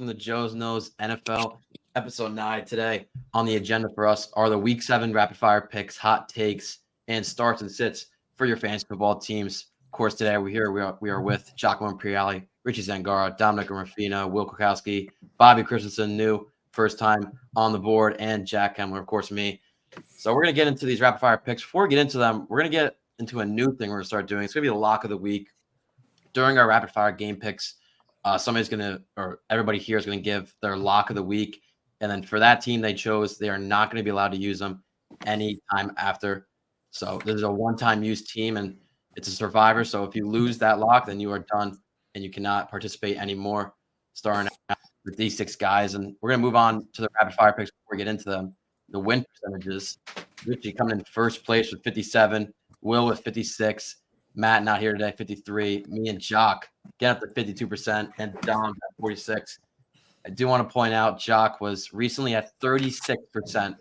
welcome to Joe's Nose NFL episode 9. Today on the agenda for us are the Week 7 rapid fire picks, hot takes, and starts and sits for your fantasy football teams. Of course, today we are with Giacomo Imperiale, Richie Zangara, Dominic Rafina, Will Kukowski, Bobby Christensen, new first time on the board, and Jack Kemler, of course, me. So we're going to get into these rapid fire picks. Before we get into them, we're going to get into a new thing we're going to start doing. It's going to be the lock of the week. During our rapid fire game picks, everybody here is going to give their lock of the week. And then for that team they chose, they are not going to be allowed to use them any time after. So this is a one-time use team and it's a survivor. So if you lose that lock, then you are done and you cannot participate anymore. Starting out with these 6 guys. And we're going to move on to the rapid fire picks before we get into them. The win percentages. Richie coming in first place with 57, Will with 56, Matt not here today, 53. Me and Jock get up to 52%, and Dom at 46. I do want to point out Jock was recently at 36%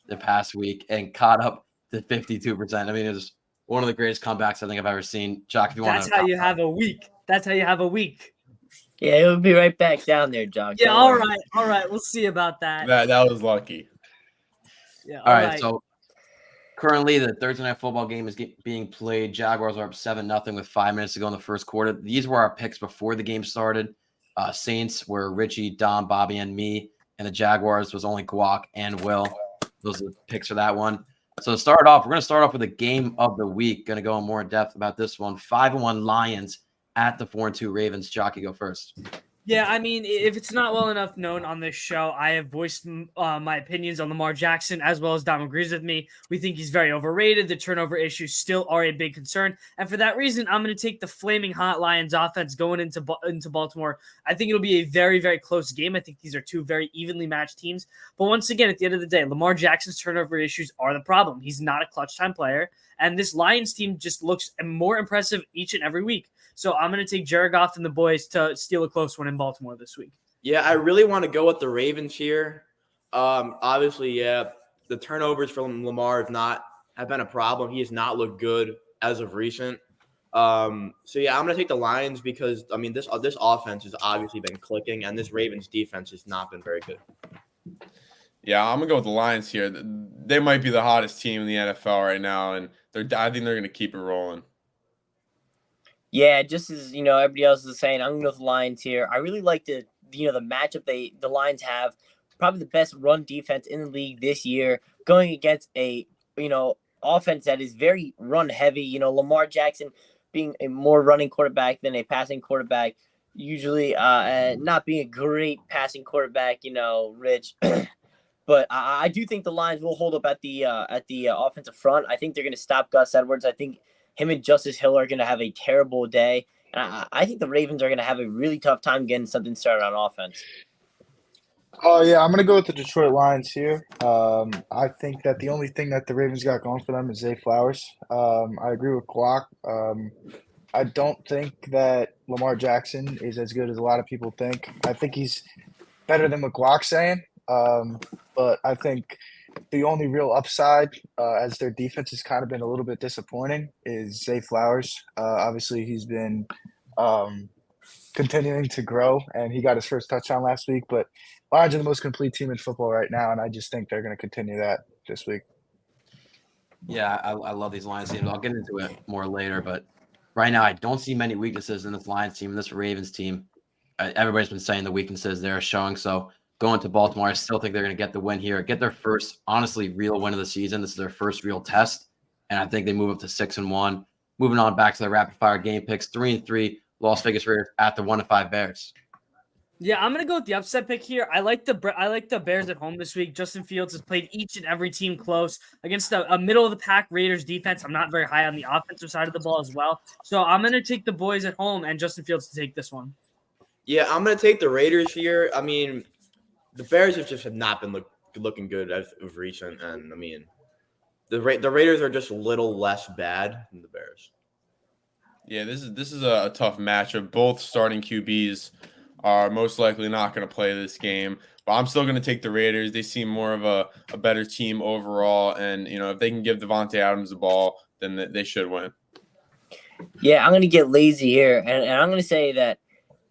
the past week and caught up to 52%. I mean, it was one of the greatest comebacks I think I've ever seen. Jock, if you want to. That's how you have a week. That's how you have a week. Yeah, it'll be right back down there, Jock. Yeah, all right. We'll see about that. That was lucky. Yeah, all right. So currently, the Thursday Night Football game is being played. Jaguars are up 7-0 with 5 minutes to go in the first quarter. These were our picks before the game started. Saints were Richie, Dom, Bobby, and me. And the Jaguars was only Guac and Will. Those are the picks for that one. So to start off, we're going to start off with a game of the week. Going to go in more in depth about this one. 5-1 Lions at the 4-2 Ravens. Jockey, go first. Yeah, I mean, if it's not well enough known on this show, I have voiced my opinions on Lamar Jackson, as well as Dom agrees with me. We think he's very overrated. The turnover issues still are a big concern. And for that reason, I'm going to take the flaming hot Lions offense going into Baltimore. I think it'll be a very, very close game. I think these are 2 very evenly matched teams. But once again, at the end of the day, Lamar Jackson's turnover issues are the problem. He's not a clutch time player. And this Lions team just looks more impressive each and every week. So I'm going to take Jared Goff and the boys to steal a close one in Baltimore this week. Yeah, I really want to go with the Ravens here. Obviously, yeah, the turnovers from Lamar have been a problem. He has not looked good as of recent. So yeah, I'm going to take the Lions because I mean this offense has obviously been clicking, and this Ravens defense has not been very good. Yeah, I'm gonna go with the Lions here. They might be the hottest team in the NFL right now, and I think they're going to keep it rolling. Yeah, just as everybody else is saying, I'm going to go with the Lions here. I really like the matchup the Lions have. Probably the best run defense in the league this year, going against a offense that is very run heavy. Lamar Jackson being a more running quarterback than a passing quarterback, usually not being a great passing quarterback. Rich. But I do think the Lions will hold up at the offensive front. I think they're going to stop Gus Edwards. I think him and Justice Hill are going to have a terrible day. And I think the Ravens are going to have a really tough time getting something started on offense. Oh, yeah, I'm going to go with the Detroit Lions here. I think that the only thing that the Ravens got going for them is Zay Flowers. I agree with Guac. I don't think that Lamar Jackson is as good as a lot of people think. I think he's better than what Guac's saying. But I think the only real upside, as their defense has kind of been a little bit disappointing, is Zay Flowers. Obviously, he's been continuing to grow, and he got his first touchdown last week. But Lions are the most complete team in football right now, and I just think they're going to continue that this week. Yeah, I love these Lions teams. I'll get into it more later, but right now I don't see many weaknesses in this Lions team and this Ravens team. Everybody's been saying the weaknesses they're showing, so going to Baltimore, I still think they're going to get the win here, get their first, honestly, real win of the season. This is their first real test, and I think they move up to 6-1. Moving on back to the rapid-fire game picks, 3-3, Las Vegas Raiders at the 1-5 Bears. Yeah, I'm going to go with the upset pick here. I like the Bears at home this week. Justin Fields has played each and every team close against a middle-of-the-pack Raiders defense. I'm not very high on the offensive side of the ball as well. So I'm going to take the boys at home and Justin Fields to take this one. Yeah, I'm going to take the Raiders here. I mean, the Bears have not been looking good as of recent, and I mean, the Raiders are just a little less bad than the Bears. Yeah, this is a tough matchup. Both starting QBs are most likely not going to play this game, but I'm still going to take the Raiders. They seem more of a better team overall, and if they can give Devontae Adams the ball, then they should win. Yeah, I'm going to get lazy here, and I'm going to say that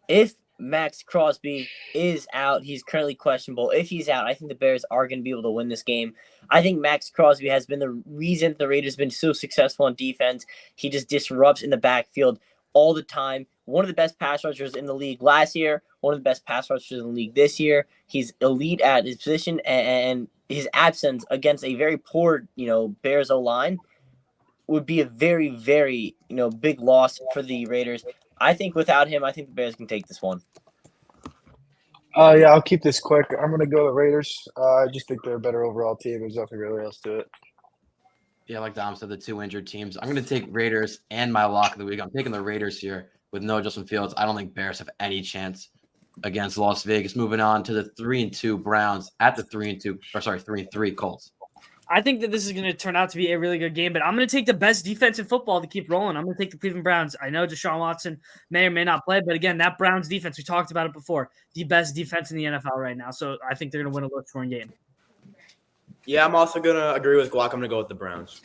if Max Crosby is out. He's currently questionable. If he's out, I think the Bears are going to be able to win this game. I think Max Crosby has been the reason the Raiders have been so successful on defense. He just disrupts in the backfield all the time. One of the best pass rushers in the league last year, one of the best pass rushers in the league this year. He's elite at his position, and his absence against a very poor, Bears O-line would be a very, very, big loss for the Raiders. I think without him, I think the Bears can take this one. Yeah, I'll keep this quick. I'm going to go with Raiders. I just think they're a better overall team. There's nothing really else to it. Yeah, like Dom said, the two injured teams. I'm going to take Raiders and my lock of the week. I'm taking the Raiders here with no Justin Fields. I don't think Bears have any chance against Las Vegas. Moving on to the 3-2 Browns at the 3-3 Colts. I think that this is going to turn out to be a really good game, but I'm going to take the best defense in football to keep rolling. I'm going to take the Cleveland Browns. I know Deshaun Watson may or may not play, but again, that Browns defense, we talked about it before, the best defense in the NFL right now. So I think they're going to win a low-scoring game. Yeah, I'm also going to agree with Glock. I'm going to go with the Browns.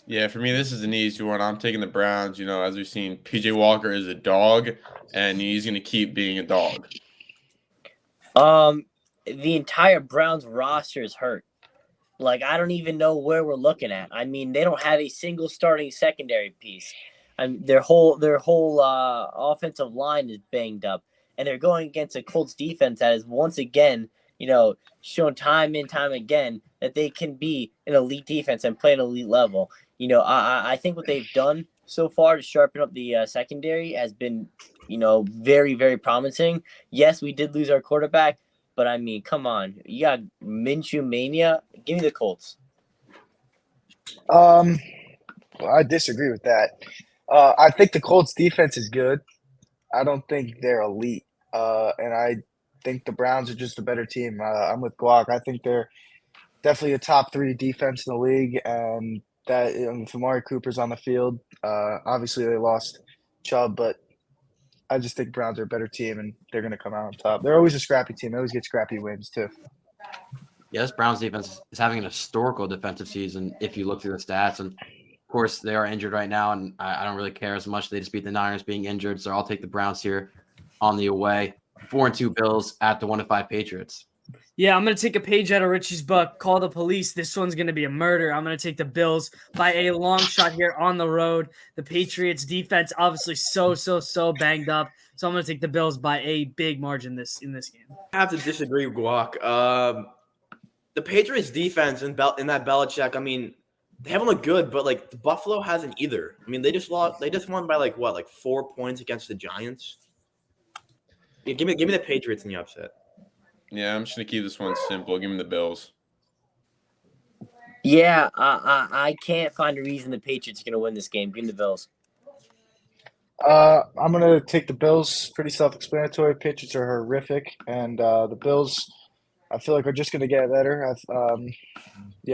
Yeah, for me, this is an easy one. I'm taking the Browns. As we've seen, PJ Walker is a dog, and he's going to keep being a dog. The entire Browns roster is hurt. I don't even know where we're looking at. I mean, they don't have a single starting secondary piece. Their whole offensive line is banged up, and they're going against a Colts defense that is once again, shown time and time again that they can be an elite defense and play at an elite level. I think what they've done so far to sharpen up the secondary has been, very, very promising. Yes, we did lose our quarterback, but I mean, come on. You got Minshew mania. Give me the Colts. Well, I disagree with that. I think the Colts defense is good. I don't think they're elite. And I think the Browns are just a better team. I'm with Glock. I think they're definitely a top 3 defense in the league. And that if Amari Cooper's on the field, obviously they lost Chubb, but I just think Browns are a better team, and they're going to come out on top. They're always a scrappy team. They always get scrappy wins, too. Yeah, this Browns defense is having an historical defensive season if you look through the stats. And, of course, they are injured right now, and I don't really care as much. They just beat the Niners being injured, so I'll take the Browns here on the away. 4-2 Bills at the 1-5 Patriots. Yeah, I'm going to take a page out of Richie's book, Call the Police. This one's going to be a murder. I'm going to take the Bills by a long shot here on the road. The Patriots defense obviously so banged up. So I'm going to take the Bills by a big margin in this game. I have to disagree with Glock. The Patriots defense in that Belichick, I mean, they haven't looked good, but the Buffalo hasn't either. I mean, they just won by 4 points against the Giants. Yeah, give me the Patriots in the upset. Yeah, I'm just going to keep this one simple. Give me the Bills. Yeah, I can't find a reason the Patriots are going to win this game. Give me the Bills. I'm going to take the Bills. Pretty self-explanatory. Patriots are horrific, and the Bills, I feel like, are just going to get better.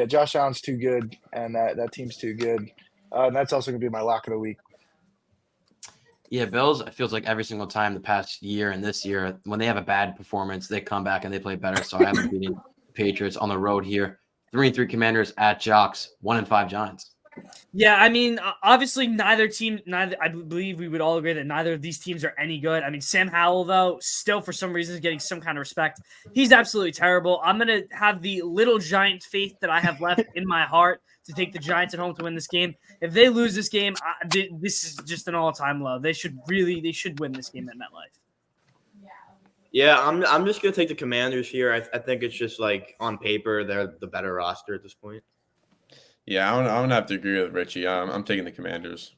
Josh Allen's too good, and that team's too good. And that's also going to be my lock of the week. Yeah, Bills, it feels like every single time the past year and this year, when they have a bad performance, they come back and they play better. So I have them beating Patriots on the road here. 3-3 Commanders at Jocks, 1-5 Giants. Yeah, I mean, obviously I believe we would all agree that neither of these teams are any good. I mean, Sam Howell, though, still for some reason is getting some kind of respect. He's absolutely terrible. I'm going to have the little Giant faith that I have left in my heart to take the Giants at home to win this game. If they lose this game, this is just an all-time low. They should win this game at MetLife. Yeah, I'm just gonna take the Commanders here. I think it's just on paper they're the better roster at this point. Yeah, I'm gonna have to agree with Richie. I'm taking the Commanders.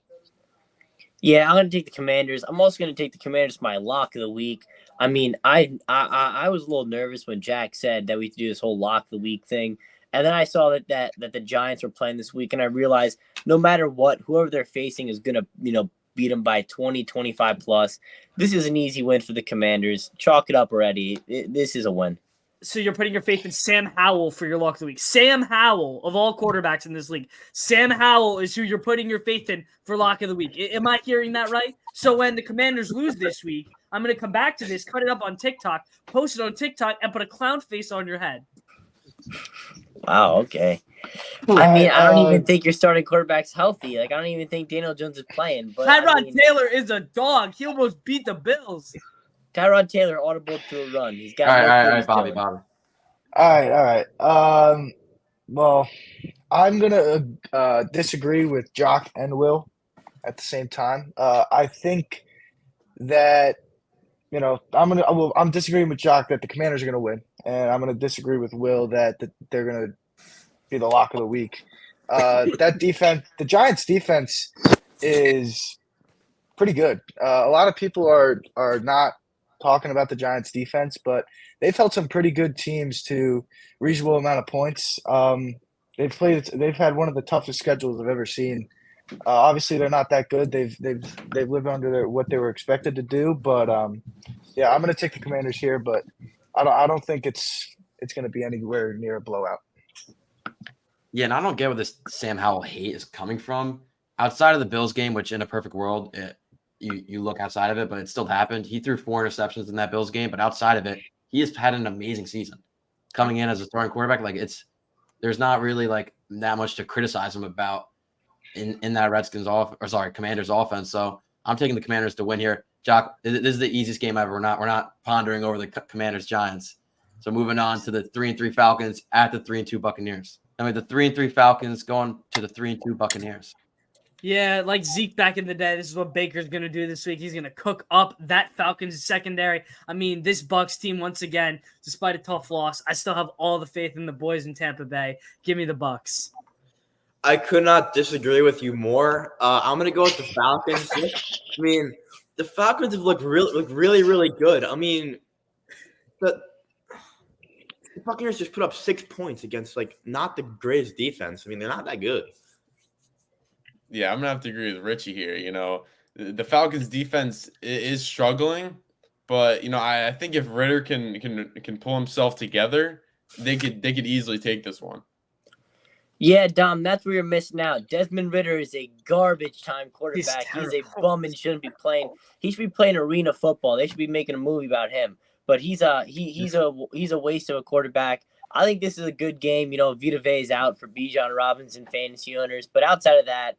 Yeah, I'm gonna take the Commanders. I'm also gonna take the Commanders for my lock of the week. I mean, I was a little nervous when Jack said that we had to do this whole lock of the week thing. And then I saw that the Giants were playing this week, and I realized no matter what, whoever they're facing is going to, beat them by 20, 25 plus. This is an easy win for the Commanders. Chalk it up already. This is a win. So you're putting your faith in Sam Howell for your lock of the week. Sam Howell, of all quarterbacks in this league, Sam Howell is who you're putting your faith in for lock of the week. Am I hearing that right? So when the Commanders lose this week, I'm going to come back to this, cut it up on TikTok, post it on TikTok, and put a clown face on your head. Wow, okay. I mean, I don't even think your starting quarterback's healthy. I don't even think Daniel Jones is playing. But Tyrod Taylor is a dog. He almost beat the Bills. Tyrod Taylor audible to a run. He's All got right, no all right, clue all what right, he's Bobby, doing. Bobby. All right. Well, I'm gonna disagree with Jock and Will at the same time. I think that I'm disagreeing with Jock that the Commanders are gonna win, and I'm gonna disagree with Will that they're gonna be the lock of the week. That defense, the Giants' defense, is pretty good. A lot of people are not talking about the Giants' defense, but they've held some pretty good teams to reasonable amount of points. They've had one of the toughest schedules I've ever seen. Obviously, they're not that good. They've lived under what they were expected to do, but yeah, I'm going to take the Commanders here, but I don't think it's going to be anywhere near a blowout. Yeah, and I don't get where this Sam Howell hate is coming from. Outside of the Bills game, which in a perfect world, you look outside of it, but it still happened. He threw 4 interceptions in that Bills game, but outside of it, he has had an amazing season. Coming in as a starting quarterback, there's not really like that much to criticize him about in that Commanders offense. So I'm taking the Commanders to win here. Jock, this is the easiest game ever. We're not pondering over the Commanders Giants. So moving on to the 3-3 Falcons at the 3-2 Buccaneers. I mean, the 3-3 Falcons going to the 3-2 Buccaneers. Yeah, like Zeke back in the day, this is what Baker's going to do this week. He's going to cook up that Falcons secondary. I mean, this Bucs team, once again, despite a tough loss, I still have all the faith in the boys in Tampa Bay. Give me the Bucs. I could not disagree with you more. I'm going to go with the Falcons. I mean, the Falcons have looked really, really good. I mean, the Buccaneers just put up 6 points against not the greatest defense. I mean, they're not that good. Yeah, I'm gonna have to agree with Richie here. The Falcons defense is struggling, but I think if Ritter can pull himself together, they could easily take this one. Yeah, Dom, that's where you're missing out. Desmond Ritter is a garbage time quarterback. He's a bum and shouldn't be playing. He should be playing arena football. They should be making a movie about him. But he's a waste of a quarterback. I think this is a good game. Vita Vea's out for Bijan Robinson fantasy owners. But outside of that,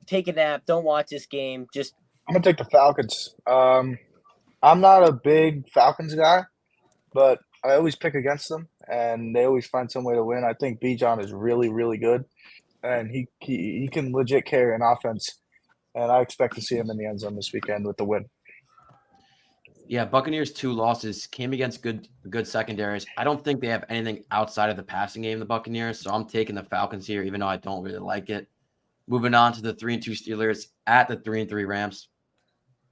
take a nap. Don't watch this game. I'm gonna take the Falcons. I'm not a big Falcons guy, but I always pick against them, and they always find some way to win. I think Bijan is really, really good, and he can legit carry an offense, and I expect to see him in the end zone this weekend with the win. Yeah, Buccaneers 2 losses came against good secondaries. I don't think they have anything outside of the passing game, the Buccaneers, so I'm taking the Falcons here, even though I don't really like it. Moving on to the 3-2 Steelers at the 3-3 Rams.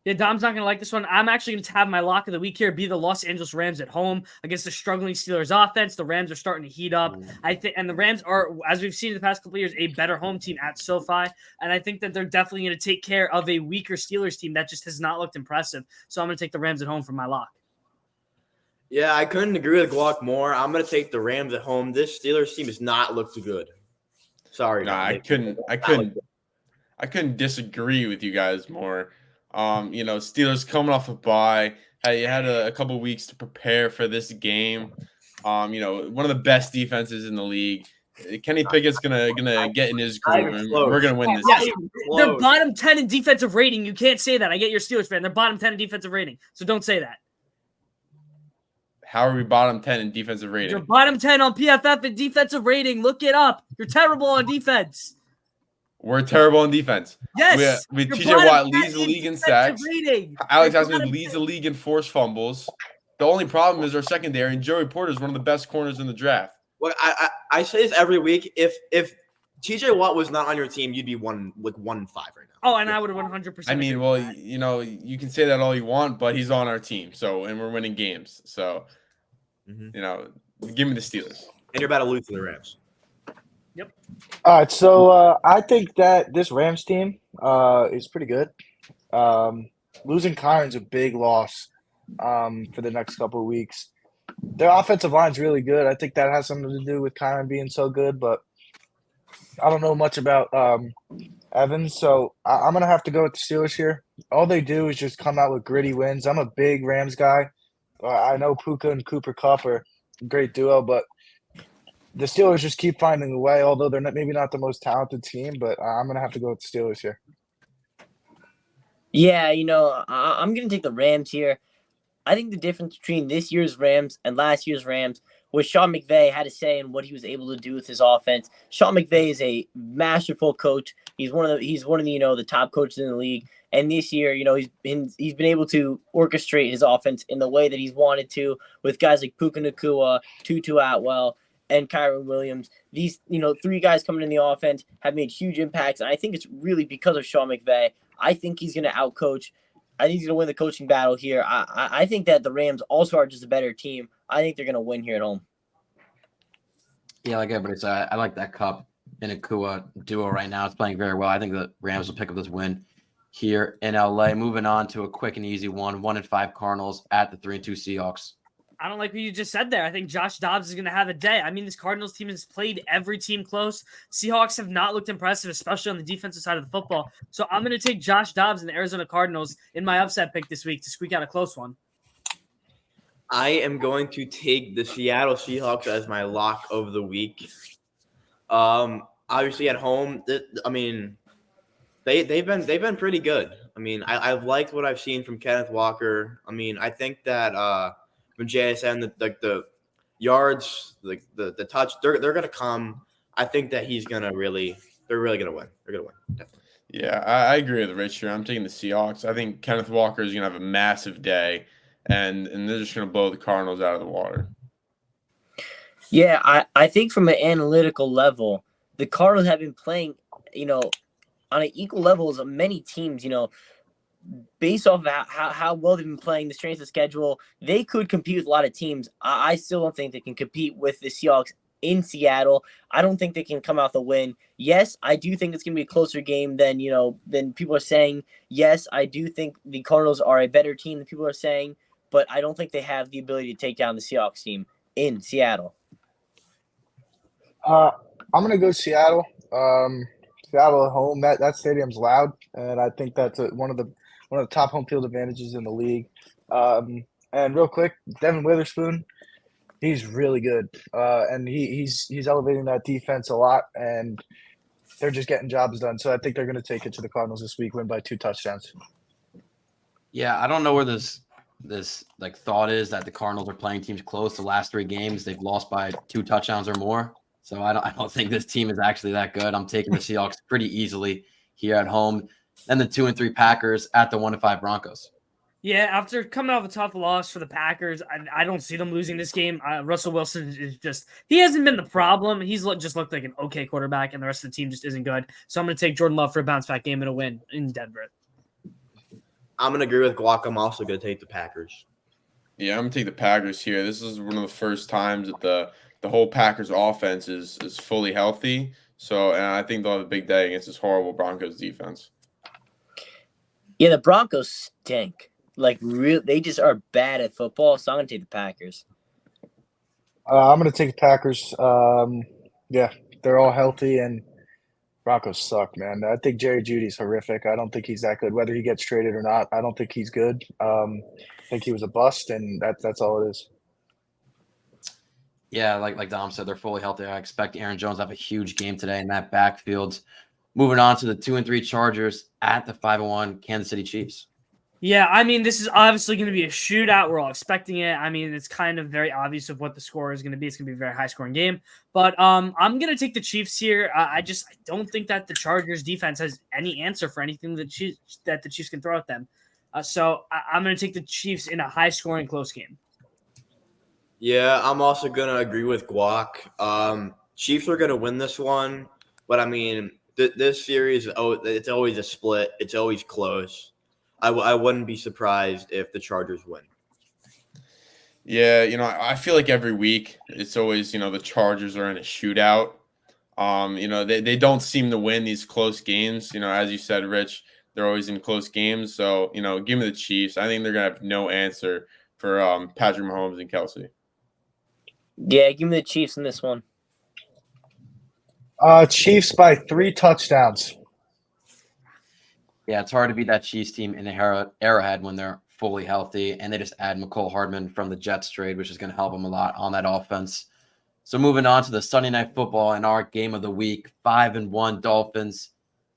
Yeah, Dom's not going to like this one. I'm actually going to have my lock of the week here be the Los Angeles Rams at home against the struggling Steelers offense. The Rams are starting to heat up. I think, and the Rams are, as we've seen in the past couple of years, a better home team at SoFi. And I think that they're definitely going to take care of a weaker Steelers team that just has not looked impressive. So I'm going to take the Rams at home for my lock. Yeah, I couldn't agree with Glock more. I'm going to take the Rams at home. This Steelers team has not looked good. Sorry. No, I couldn't disagree with you guys more. Steelers coming off a bye. You had a couple weeks to prepare for this game. One of the best defenses in the league. Kenny Pickett's gonna get in his groove, and we're gonna win this game. They're bottom 10 in defensive rating. You can't say that. I get you're a Steelers fan. They're bottom 10 in defensive rating, so don't say that. How are we bottom 10 in defensive rating? You're bottom 10 on PFF in defensive rating. Look it up. You're terrible on defense. We're terrible on defense. Yes. TJ Watt leads the league in sacks. Alex Highsmith leads the league in forced fumbles. The only problem is our secondary, and Joey Porter is one of the best corners in the draft. Well, I say this every week. If TJ Watt was not on your team, you'd be 1-5 right now. Oh, and I would have 100%. I mean, well, you can say that all you want, but he's on our team, and we're winning games. So, give me the Steelers. And you're about to lose to the Rams. Yep. All right, so I think that this Rams team is pretty good. Losing Kyron's a big loss for the next couple of weeks. Their offensive line's really good. I think that has something to do with Kyron being so good, but I don't know much about Evans, so I'm going to have to go with the Steelers here. All they do is just come out with gritty wins. I'm a big Rams guy. I know Puka and Cooper Kupp are a great duo, but the Steelers just keep finding a way, although they're maybe not the most talented team, but I'm going to have to go with the Steelers here. Yeah, I'm going to take the Rams here. I think the difference between this year's Rams and last year's Rams was Sean McVay had a say in what he was able to do with his offense. Sean McVay is a masterful coach. He's one of the the top coaches in the league. And this year, he's been able to orchestrate his offense in the way that he's wanted to, with guys like Puka Nacua, Tutu Atwell, and Kyron Williams. These, three guys coming in the offense have made huge impacts. And I think it's really because of Sean McVay. I think he's going to outcoach. I think he's going to win the coaching battle here. I think that the Rams also are just a better team. I think they're going to win here at home. Yeah, like everybody said, I like that Kupp and Akua duo right now. It's playing very well. I think the Rams will pick up this win here in LA. Moving on to a quick and easy one. 1-5 Cardinals at the 3-2 Seahawks. I don't like what you just said there. I think Josh Dobbs is going to have a day. I mean, this Cardinals team has played every team close. Seahawks have not looked impressive, especially on the defensive side of the football. So I'm going to take Josh Dobbs and the Arizona Cardinals in my upset pick this week to squeak out a close one. I am going to take the Seattle Seahawks as my lock of the week. Obviously at home, they've been pretty good. I mean, I've liked what I've seen from Kenneth Walker. I mean, I think that when JSN the yards, the touch, they're gonna come. I think that they're really gonna win. They're gonna win, definitely. Yeah, I agree with Rich here. I'm taking the Seahawks. I think Kenneth Walker is going to have a massive day, and they're just going to blow the Cardinals out of the water. Yeah, I think from an analytical level, the Cardinals have been playing, on an equal level as many teams, based off of how well they've been playing, the strength of schedule. They could compete with a lot of teams. I still don't think they can compete with the Seahawks in Seattle. I don't think they can come out the win. Yes, I do think it's going to be a closer game than people are saying. Yes, I do think the Cardinals are a better team than people are saying, but I don't think they have the ability to take down the Seahawks team in Seattle. I'm gonna go Seattle. Seattle at home. That stadium's loud, and I think that's one of the top home field advantages in the league. And real quick, Devin Witherspoon, he's really good, and he's elevating that defense a lot, and they're just getting jobs done. So I think they're going to take it to the Cardinals this week, win by 2 touchdowns. Yeah, I don't know where this thought is that the Cardinals are playing teams close. The last 3 games they've lost by 2 touchdowns or more. So I don't think this team is actually that good. I'm taking the Seahawks pretty easily here at home. Then the 2-3 Packers at the 1-5 Broncos. Yeah, after coming off a tough loss for the Packers, I don't see them losing this game. Russell Wilson is he hasn't been the problem. He's just looked like an okay quarterback, and the rest of the team just isn't good. So I'm going to take Jordan Love for a bounce-back game and a win in Denver. I'm going to agree with Guac. I'm also going to take the Packers. Yeah, I'm going to take the Packers here. This is one of the first times that the whole Packers offense is fully healthy. So, and I think they'll have a big day against this horrible Broncos defense. Yeah, the Broncos stink. They just are bad at football, so I'm going to take the Packers. I'm going to take the Packers. Yeah, they're all healthy, and Broncos suck, man. I think Jerry Jeudy's horrific. I don't think he's that good, whether he gets traded or not. I don't think he's good. I think he was a bust, and that's all it is. Yeah, like Dom said, they're fully healthy. I expect Aaron Jones to have a huge game today in that backfield. Moving on to the 2-3 Chargers at the 5-1 Kansas City Chiefs. Yeah, I mean, this is obviously going to be a shootout. We're all expecting it. I mean, it's kind of very obvious of what the score is going to be. It's going to be a very high-scoring game. But I'm going to take the Chiefs here. I don't think that the Chargers defense has any answer for anything that the Chiefs can throw at them. So I'm going to take the Chiefs in a high-scoring close game. Yeah, I'm also going to agree with Guac. Chiefs are going to win this one. But, I mean, this series, it's always a split. It's always close. I wouldn't be surprised if the Chargers win. Yeah, I feel like every week it's always, the Chargers are in a shootout. They don't seem to win these close games. As you said, Rich, they're always in close games. So, give me the Chiefs. I think they're going to have no answer for Patrick Mahomes and Kelsey. Yeah, give me the Chiefs in this one. Chiefs by 3 touchdowns. Yeah, it's hard to beat that Chiefs team in the Arrowhead when they're fully healthy, and they just add McCole Hardman from the Jets trade, which is going to help them a lot on that offense. So moving on to the Sunday Night Football and our game of the week, 5-1 Dolphins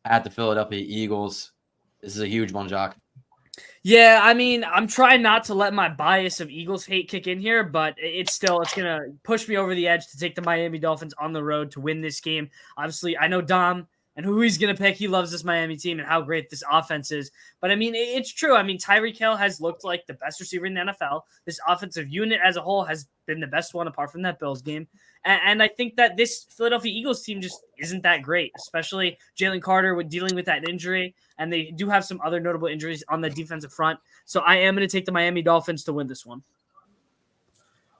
at the Philadelphia Eagles. This is a huge one, Jock. Yeah, I mean, I'm trying not to let my bias of Eagles hate kick in here, but it's gonna push me over the edge to take the Miami Dolphins on the road to win this game. Obviously, I know Dom and who he's gonna pick. He loves this Miami team and how great this offense is. But I mean, it's true. I mean, Tyreek Hill has looked like the best receiver in the NFL. This offensive unit as a whole has been the best one apart from that Bills game. And I think that this Philadelphia Eagles team just isn't that great, especially Jalen Carter with dealing with that injury. And they do have some other notable injuries on the defensive front. So I am going to take the Miami Dolphins to win this one.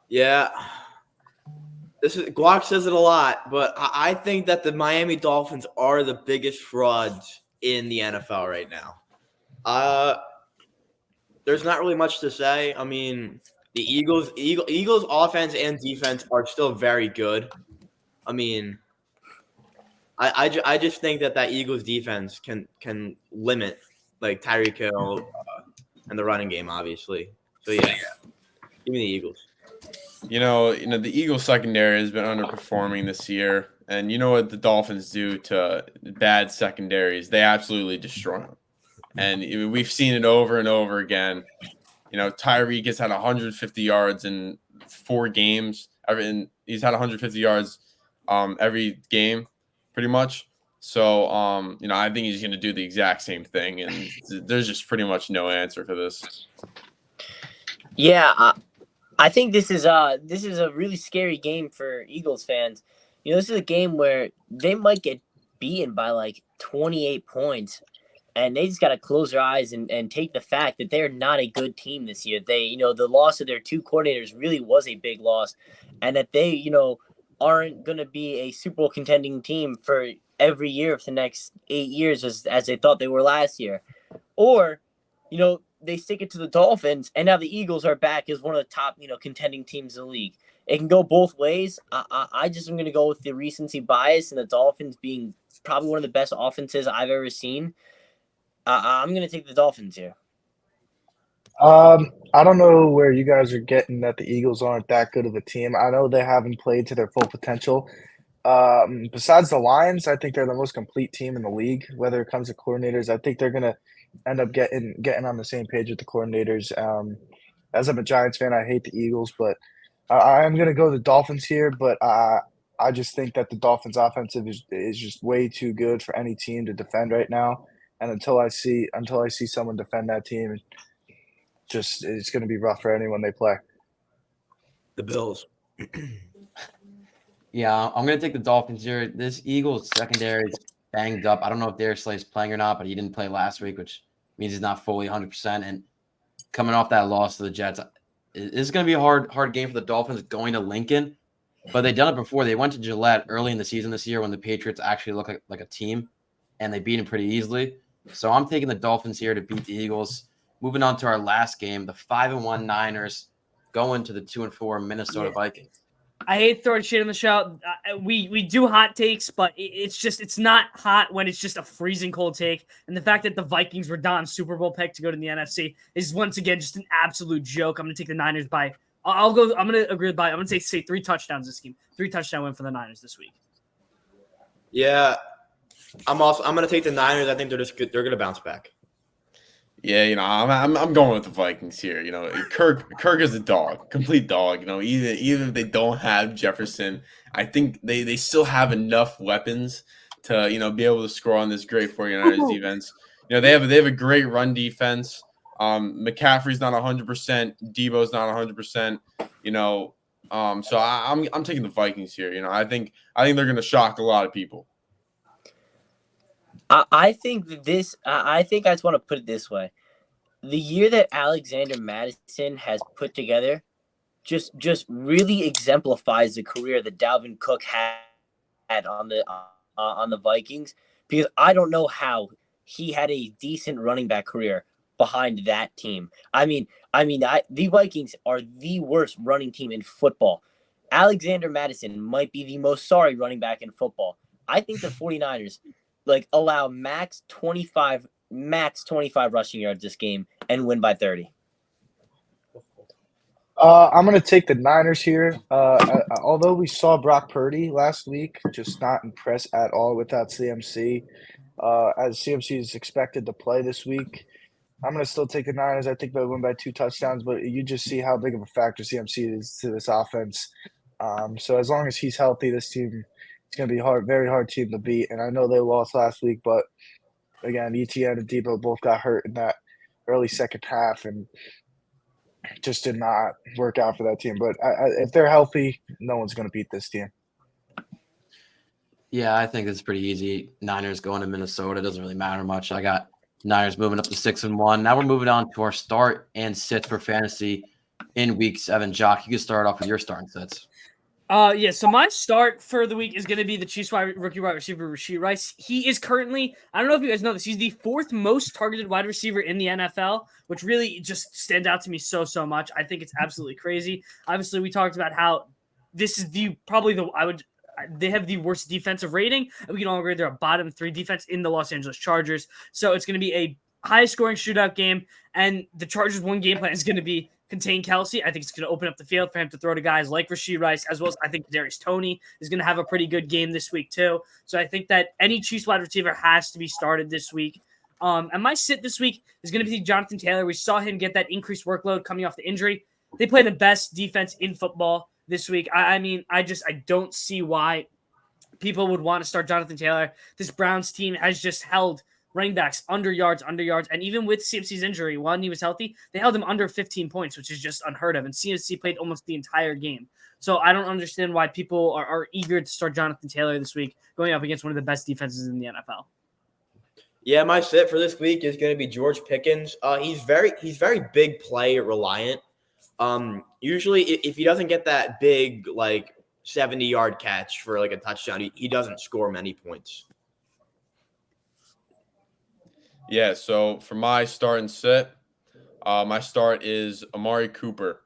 Yeah. Glock says it a lot, but I think that the Miami Dolphins are the biggest frauds in the NFL right now. There's not really much to say. I mean, the Eagles offense and defense are still very good. I mean, I just think that Eagles defense can limit like Tyreek Hill and the running game, obviously. So yeah, give me the Eagles. You know, the Eagles secondary has been underperforming this year, and you know what the Dolphins do to bad secondaries? They absolutely destroy them, and we've seen it over and over again. You know, Tyreek has had 150 yards in 4 games. He's had 150 yards every game, pretty much. So, I think he's going to do the exact same thing, and there's just pretty much no answer for this. Yeah, I think this is a really scary game for Eagles fans. You know, this is a game where they might get beaten by like 28 points, and they just got to close their eyes and take the fact that they're not a good team this year. They, the loss of their 2 coordinators really was a big loss, and that they, aren't going to be a Super Bowl contending team for every year for the next 8 years as they thought they were last year. Or, they stick it to the Dolphins, and now the Eagles are back as one of the top, contending teams in the league. It can go both ways. I just am going to go with the recency bias and the Dolphins being probably one of the best offenses I've ever seen. I'm going to take the Dolphins here. I don't know where you guys are getting that the Eagles aren't that good of a team. I know they haven't played to their full potential. Besides the Lions, I think they're the most complete team in the league. Whether it comes to coordinators, I think they're going to end up getting on the same page with the coordinators. As I'm a Giants fan, I hate the Eagles, but I'm going to go the Dolphins here. But I just think that the Dolphins' offensive is just way too good for any team to defend right now. And until I see someone defend that team, it's going to be rough for anyone they play. The Bills. Yeah, I'm going to take the Dolphins here. This Eagles secondary is banged up. I don't know if Darius Slay's playing or not, but he didn't play last week, which means he's not fully 100%. And coming off that loss to the Jets, it's going to be a hard game for the Dolphins going to Lincoln. But they've done it before. They went to Gillette early in the season this year when the Patriots actually look like a team, and they beat them pretty easily. So I'm taking the Dolphins here to beat the Eagles. Moving on to our last game, the 5-1 Niners going to the 2-4 Minnesota Vikings. I hate throwing shit in the show. We do hot takes, but it's not hot when it's just a freezing cold take. And the fact that the Vikings were Don's Super Bowl pick to go to the NFC is once again just an absolute joke. I'm going to take the Niners by. I'm going to agree with by. I'm going to say 3 touchdowns this game. 3 touchdown win for the Niners this week. Yeah, I'm going to take the Niners. I think they're just good. They're going to bounce back. Yeah, I'm going with the Vikings here. Kirk is a dog, complete dog. Even if they don't have Jefferson, I think they still have enough weapons to be able to score on this great 49ers defense. They have a great run defense. McCaffrey's not 100%, Debo's not 100%. So I'm taking the Vikings here. I think they're going to shock a lot of people. I think I just want to put it this way. The year that Alexander Mattison has put together just really exemplifies the career that Dalvin Cook had on the Vikings, because I don't know how he had a decent running back career behind that team. The Vikings are the worst running team in football. Alexander Mattison might be the most sorry running back in football. I think the 49ers allow max 25 rushing yards this game and win by 30. I'm going to take the Niners here. Although we saw Brock Purdy last week, just not impressed at all without CMC. As CMC is expected to play this week, I'm going to still take the Niners. I think they'll win by 2 touchdowns, but you just see how big of a factor CMC is to this offense. So as long as he's healthy, this team it's going to be very hard team to beat. And I know they lost last week, but again, ETN and Debo both got hurt in that early second half and just did not work out for that team. But if they're healthy, no one's going to beat this team. Yeah, I think it's pretty easy. Niners going to Minnesota doesn't really matter much. I got Niners moving up to 6-1. Now we're moving on to our start and sit for fantasy in week 7. Jock, you can start off with your start and sits. Yeah, so my start for the week is going to be the Chiefs rookie wide receiver, Rashee Rice. He is currently, I don't know if you guys know this, he's the 4th most targeted wide receiver in the NFL, which really just stands out to me so much. I think it's absolutely crazy. Obviously, we talked about how this is they have the worst defensive rating, and we can all agree they're a bottom 3 defense in the Los Angeles Chargers. So it's going to be a high-scoring shootout game, and the Chargers' one game plan is going to be contain Kelsey. I think it's going to open up the field for him to throw to guys like Rashee Rice, as well as I think Darius Toney is going to have a pretty good game this week too. So I think that any Chiefs wide receiver has to be started this week. And my sit this week is going to be Jonathan Taylor. We saw him get that increased workload coming off the injury. They play the best defense in football this week. I don't see why people would want to start Jonathan Taylor. This Browns team has just held running backs under yards, and even with CMC's injury, when he was healthy, they held him under 15 points, which is just unheard of. And CMC played almost the entire game. So I don't understand why people are eager to start Jonathan Taylor this week, going up against one of the best defenses in the NFL. Yeah, my sit for this week is going to be George Pickens. He's very big play reliant. Usually, if he doesn't get that big 70-yard catch for a touchdown, he doesn't score many points. Yeah, so for my start and sit, my start is Amari Cooper.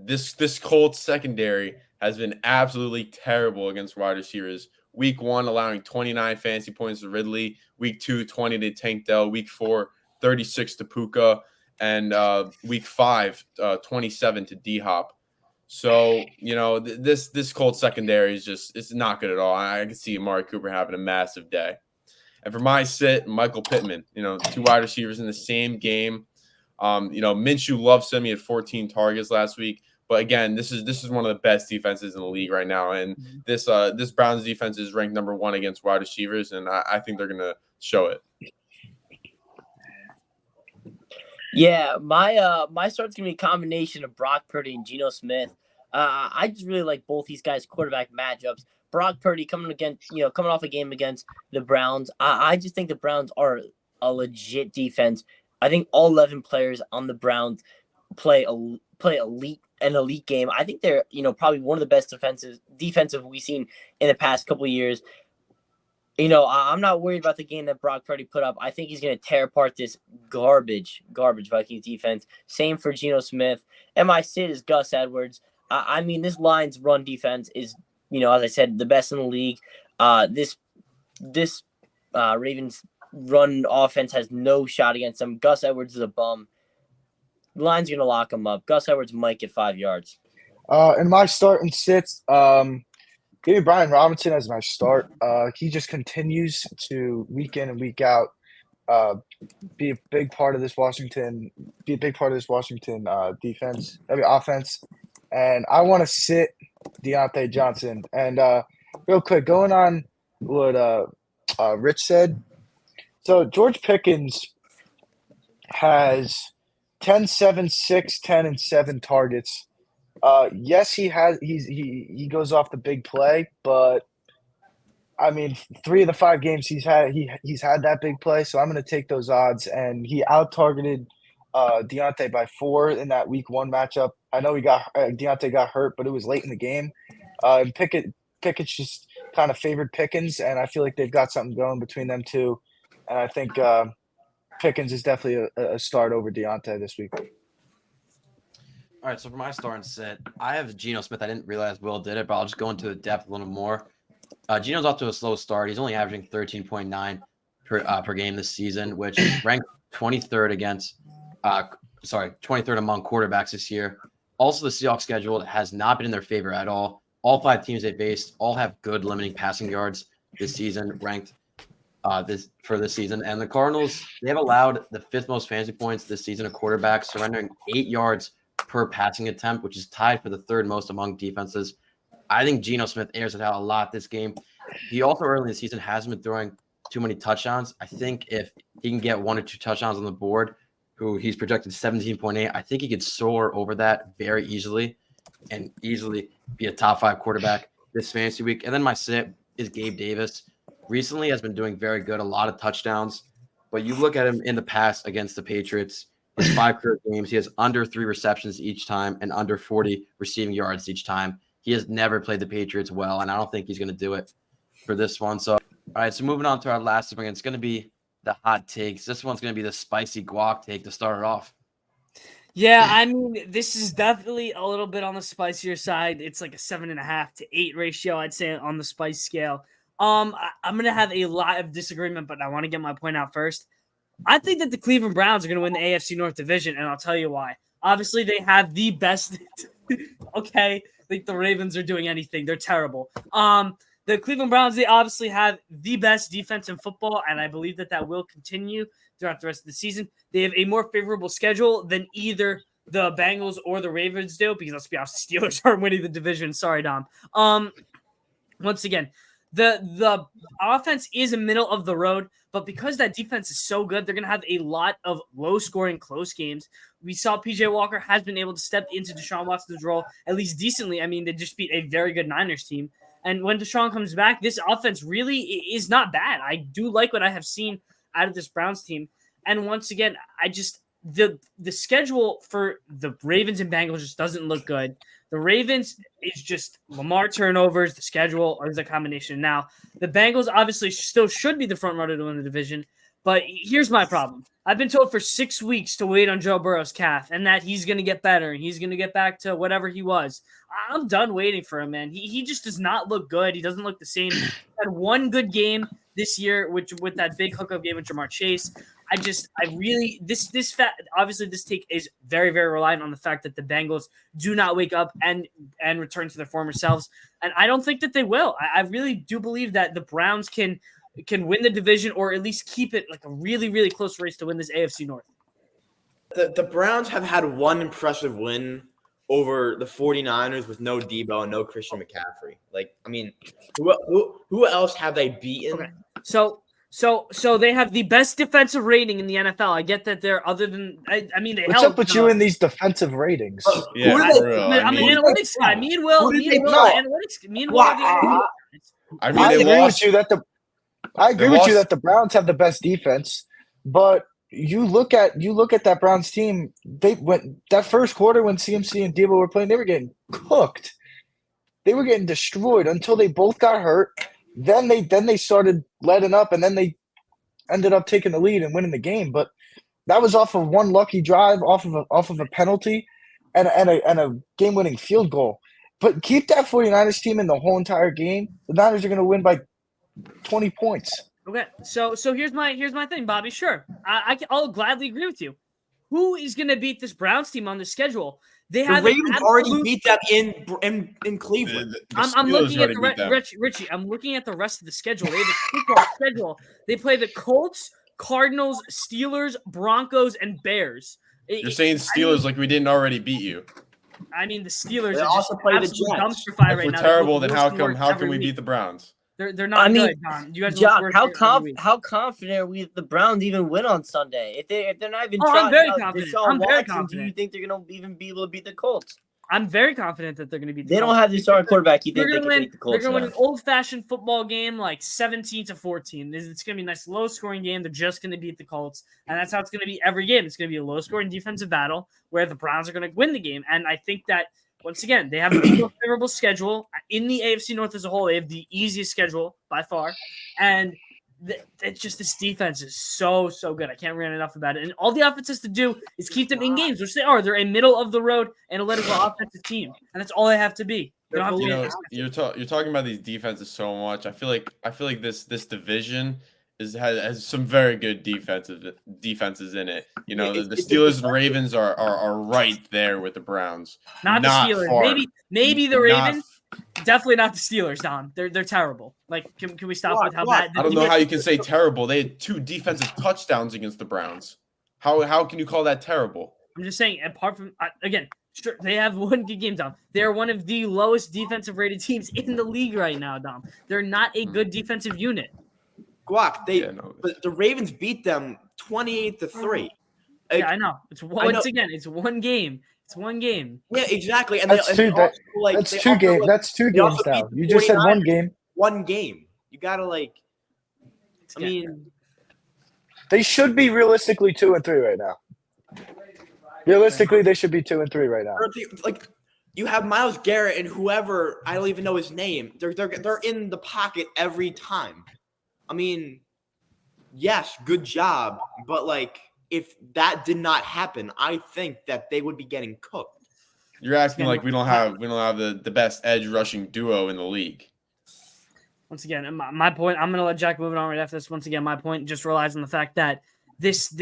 This Colts secondary has been absolutely terrible against wide receivers. Week 1, allowing 29 fantasy points to Ridley. Week 2, 20 to Tank Dell. Week 4, 36 to Puka. And week 5, 27 to D-Hop. So, this Colts secondary it's not good at all. I can see Amari Cooper having a massive day. And for my sit, Michael Pittman, 2 wide receivers in the same game. Minshew loves him. He had 14 targets last week. But again, this is one of the best defenses in the league right now. And this Browns defense is ranked number 1 against wide receivers. And I think they're going to show it. Yeah, my start's going to be a combination of Brock Purdy and Geno Smith. I just really like both these guys' quarterback matchups. Brock Purdy coming off a game against the Browns. I just think the Browns are a legit defense. I think all 11 players on the Browns play an elite game. I think they're probably one of the best defensive we've seen in the past couple of years. I'm not worried about the game that Brock Purdy put up. I think he's going to tear apart this garbage Vikings defense. Same for Geno Smith. And my sit is Gus Edwards. This Lions run defense is, as I said, the best in the league. This Ravens run offense has no shot against them. Gus Edwards is a bum. The Lions going to lock him up. Gus Edwards might get 5 yards. In my start and sits, give me Brian Robinson as my start. He just continues to week in and week out be a big part of this Washington offense. And I want to sit Deontay Johnson. And real quick, going on what Rich said. So George Pickens has 10, 7, 6, 10, and 7 targets. Yes, he goes off the big play, but 3 of the 5 games he's had that big play. So I'm going to take those odds, and he out targeted Deontay by 4 in that week 1 matchup. I know Deontay got hurt, but it was late in the game. And Pickett's just kind of favored Pickens, and I feel like they've got something going between them two. And I think Pickens is definitely a start over Deontay this week. All right, so for my start and sit, I have Geno Smith. I didn't realize Will did it, but I'll just go into the depth a little more. Geno's off to a slow start. He's only averaging 13.9 per game this season, which ranked 23rd among quarterbacks this year. Also, the Seahawks schedule has not been in their favor at all. All 5 teams they faced all have good limiting passing yards this season, ranked this season. And the Cardinals, they have allowed the 5th most fantasy points this season of quarterbacks, surrendering 8 yards per passing attempt, which is tied for the 3rd most among defenses. I think Geno Smith airs it out a lot this game. He also early in the season hasn't been throwing too many touchdowns. I think if he can get 1 or 2 touchdowns on the board, who he's projected 17.8, I think he could soar over that very easily and easily be a top 5 quarterback this fantasy week. And then my sit is Gabe Davis. Recently has been doing very good, a lot of touchdowns. But you look at him in the past against the Patriots, his 5 career games, he has under 3 receptions each time and under 40 receiving yards each time. He has never played the Patriots well, and I don't think he's going to do it for this one. So, all right, so moving on to our last segment, it's going to be the hot takes. This one's going to be the spicy guac take to start it off. Yeah, I mean, this is definitely a little bit on the spicier side. It's like a 7.5 to 8 ratio, I'd say, on the spice scale. I'm gonna have a lot of disagreement, but I want to get my point out first. I think that the Cleveland Browns are gonna win the AFC North Division, and I'll tell you why. Obviously, they have the best. Okay, like the Ravens are doing anything. They're terrible. The Cleveland Browns, they obviously have the best defense in football, and I believe that will continue throughout the rest of the season. They have a more favorable schedule than either the Bengals or the Ravens do, because let's be honest, the Steelers aren't winning the division. Sorry, Dom. Once again, the offense is a middle of the road, but because that defense is so good, they're going to have a lot of low-scoring, close games. We saw P.J. Walker has been able to step into Deshaun Watson's role at least decently. I mean, they just beat a very good Niners team. And when Deshaun comes back, this offense really is not bad. I do like what I have seen out of this Browns team. And once again, the schedule for the Ravens and Bengals just doesn't look good. The Ravens is just Lamar turnovers, the schedule, or the combination. Now, the Bengals obviously still should be the front runner to win the division, but here's my problem. I've been told for 6 weeks to wait on Joe Burrow's calf and that he's going to get better and he's going to get back to whatever he was. I'm done waiting for him, man. He just does not look good. He doesn't look the same. He had one good game this year, with that big hookup game with Jamar Chase. Obviously this take is very, very reliant on the fact that the Bengals do not wake up and return to their former selves. And I don't think that they will. I really do believe that the Browns can win the division, or at least keep it like a really, really close race to win this AFC North. The Browns have had one impressive win over the 49ers with no Debo and no Christian McCaffrey. Like, I mean, who else have they beaten? Okay. So they have the best defensive rating in the NFL. I get that they're other than What's up with you in these defensive ratings? Yeah, Who for real. I'm an analytics guy. Me and Will. Who did they are know? analytics. Me and Will. are the analytics. I mean, I they agree lost. with you that the Browns have the best defense, but you look at that Browns team. They went that first quarter when CMC and Debo were playing. They were getting cooked. They were getting destroyed until they both got hurt. Then they started letting up, and then they ended up taking the lead and winning the game. But that was off of one lucky drive, off of a penalty, and a game-winning field goal. But keep that 49ers team in the whole entire game. The Niners are going to win by 20 points. Okay, so here's my thing, Bobby. Sure, I'll gladly agree with you. Who is going to beat this Browns team on the schedule? They The have Ravens already beat them in Cleveland. I'm looking at Richie. I'm looking at the rest of the schedule. They have a football schedule. They play the Colts, Cardinals, Steelers, Broncos, and Bears. You're saying Steelers like we didn't already beat you. I mean, the Steelers They are also just play the absolute Jets. dumpster fire If right we're now. terrible, They're then how come we beat the Browns? They're not good, Tom. You guys look Jock, worse how every week. confident are we that the Browns even win on Sunday? If they're not even I'm trying very out confident. Deshaun I'm very Watson, do confident. you think they're gonna even be able to beat the Colts? I'm very confident that they're going to beat the They don't Colts. have the starting quarterback. You They're think they going to can win. beat the Colts? They're going to win now? an old-fashioned football game, like 17-14. It's going to be a nice low-scoring game. They're just going to beat the Colts, and that's how it's going to be every game. It's going to be a low-scoring defensive battle where the Browns are going to win the game. And I think that once again, they have the most favorable schedule in the AFC North as a whole. They have the easiest schedule by far, and it's just this defense is so good. I can't rant enough about it. And all the offense has to do is keep them in games, which they are. They're a middle of the road analytical offensive team, and that's all they have to be. They don't have to You be know, expensive. you're talking about these defenses so much. I feel like this division has some very good defenses in it. You know, the Steelers and Ravens are right there with the Browns. Not the Steelers. far. Maybe the Ravens. Definitely not the Steelers, Dom. They're terrible. Like, can we stop with how bad? I don't know how you can say terrible. They had 2 defensive touchdowns against the Browns. How can you call that terrible? I'm just saying, apart from again, sure, they have one good game, Dom. They are one of the lowest defensive rated teams in the league right now, Dom. They're not a good defensive unit. Guac, the Ravens beat them 28-3. Yeah, I know. It's once again, it's one game. It's one game. Yeah, exactly. And That's two games. That's 2 games also now. beat the You just said 1 game. One game. You gotta I mean, They should be realistically 2-3 right now. Realistically, they should be 2-3 right now. like you have Myles Garrett and whoever, I don't even know his name. They're in the pocket every time. I mean, yes, good job, but if that did not happen, I think that they would be getting cooked. You're acting like we don't have the best edge rushing duo in the league. Once again, my point. I'm gonna let Jack move it on right after this. Once again, my point just relies on the fact that this